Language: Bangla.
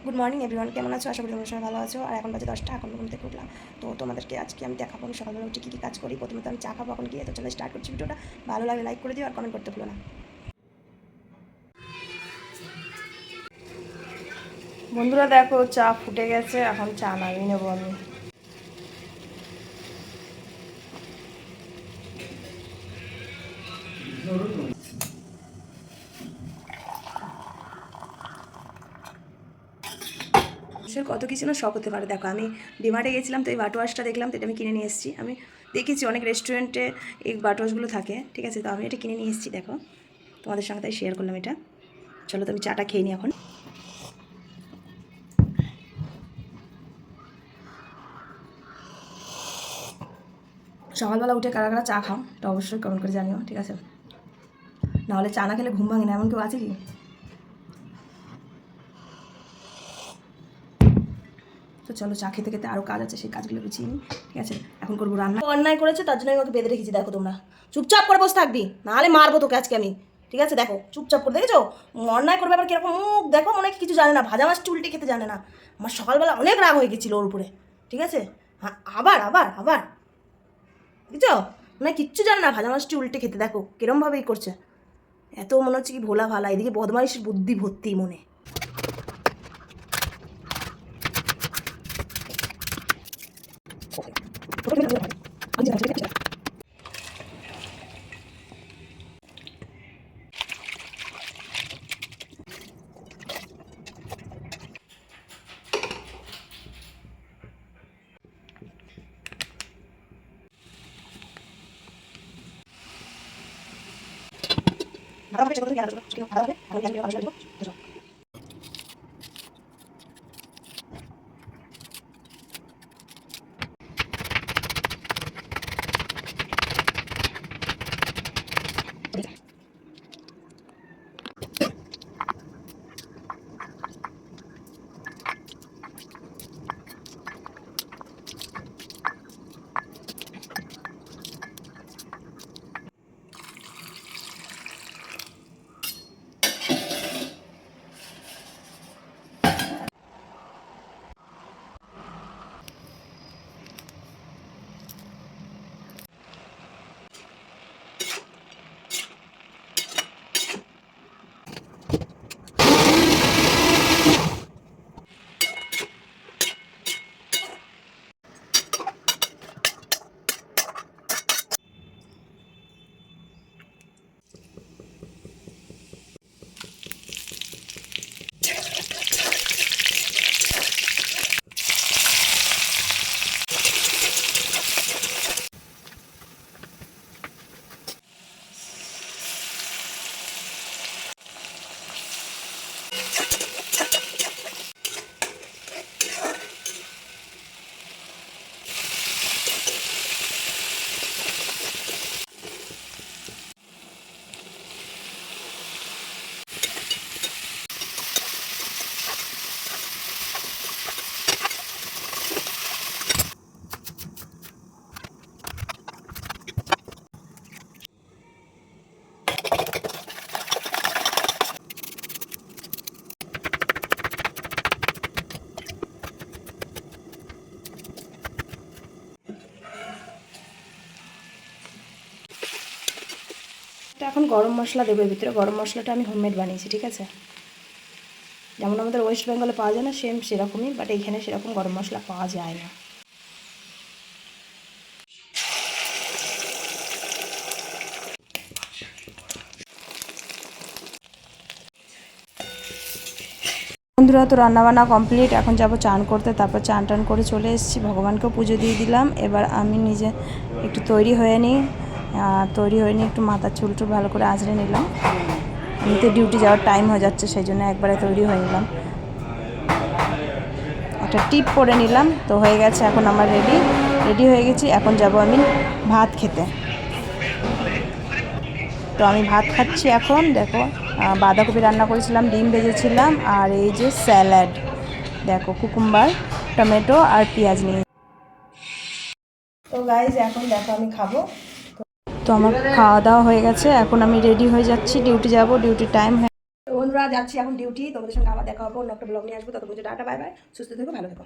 গুড মর্নিং এভরিওয়ান, কেমন আছো? আশা করি তোমরা সবাই ভালো আছো। আর এখন বাজে 10টা, এখন ঘুম থেকে উঠলাম। তো তোমাদেরকে আজকে আমি দেখাবো আমি সকালবেলা উঠে কী কী কাজ করি। প্রথমে তো আমি চা খাবো এখন গিয়ে। তো চলে স্টার্ট করছি ভিডিওটা। ভালো লাগে লাইক করে দিও আর কমেন্ট করতে ভুলো না। বন্ধুরা দেখো, চা ফুটে গেছে, এখন চা নামিয়ে নেবো আমি। কত কিছু না শখ হতে পারে। দেখো, আমি ডিমার্টে গেছিলাম, তো এই বাটওয়াশটা দেখলাম, তো এটা আমি কিনে নিয়ে এসেছি। আমি দেখেছি অনেক রেস্টুরেন্টে এই বাটওয়াশগুলো থাকে, ঠিক আছে, তো আমি এটা কিনে নিয়ে এসেছি। দেখো, তোমাদের সঙ্গে তাই শেয়ার করলাম এটা। চলো তো আমি চাটা খেয়ে নিই এখন। সকালবেলা উঠে কারা কারা চা খাও এটা অবশ্যই কমেন্ট করে জানিও, ঠিক আছে? নাহলে চা না খেলে ঘুম ভাঙে না, এমন কেউ আছে কি? তো চলো, চা খেতে খেতে আরও কাজ আছে, সেই কাজগুলো গুছিয়ে নিই, ঠিক আছে? এখন করবো রান্না। অন্যায় করেছে তার জন্য আমি ওকে বেঁধে রেখেছি। দেখো, তোমরা চুপচাপ করে বসে থাকবি, নাহলে মারবো তোকে আজকে আমি, ঠিক আছে? দেখো, চুপচাপ করে, দেখেছো অন্যায় করবে আবার কিরকম মুখ, দেখো মনে কিছু জানে না, ভাজা মাছটি উল্টে খেতে জানে না। আমার সকালবেলা অনেক রাগ হয়ে গেছিলো ওর উপরে, ঠিক আছে? হ্যাঁ, আবার আবার আবার বুঝছো, মানে কিচ্ছু জানে না, ভাজা মাছটি উল্টে খেতে দেখো কিরমভাবেই করছে। এত মনে হচ্ছে কি ভোলা ভালা, এদিকে বদমাইশের বুদ্ধি ভর্তি মনে। এখন গরম মশলা দেবো এর ভিতরে। গরম মশলাটা আমি হোমমেড বানিয়েছি, ঠিক আছে? যেমন আমাদের ওয়েস্ট বেঙ্গলে পাওয়া যায় না, সেম সেরকমই, বাট এইখানে সেরকম গরম মশলা পাওয়া যায় না। বন্ধুরা, তো রান্নাবান্না কমপ্লিট, এখন যাব চান করতে। তারপর চান টান করে চলে এসেছি, ভগবানকেও পুজো দিয়ে দিলাম। এবার আমি নিজে একটু তৈরি হয়ে নিই। একটু মাথার চুলটু ভালো করে আঁচড়ে নিলাম। এমনিতে ডিউটি যাওয়ার টাইম হয়ে যাচ্ছে, সেই জন্য একবারে তৈরি হয়ে নিলাম, একটা টিপ পরে নিলাম। তো হয়ে গেছে, এখন আমার রেডি হয়ে গেছি। এখন যাব আমি ভাত খেতে। তো আমি ভাত খাচ্ছি এখন। দেখো, বাঁধাকপি রান্না করেছিলাম, ডিম ভেজেছিলাম, আর এই যে স্যালাড, দেখো কুকুম্বার, টমেটো আর পেঁয়াজ নিয়ে। তো গাইজ, এখন দেখো আমি খাবো। তো আমার খাওয়া দাওয়া হয়ে গেছে, এখন আমি রেডি হয়ে যাচ্ছি, ডিউটি যাব, ডিউটির টাইম তো বন্ধুরা যাচ্ছি এখন ডিউটি, তোমাদের সঙ্গে আবার দেখা হবে অন্য একটা ব্লগ নিয়ে আসবো। ততক্ষণ ডাটা, বাই বাই, সুস্থ থেকো, ভালো থেকো।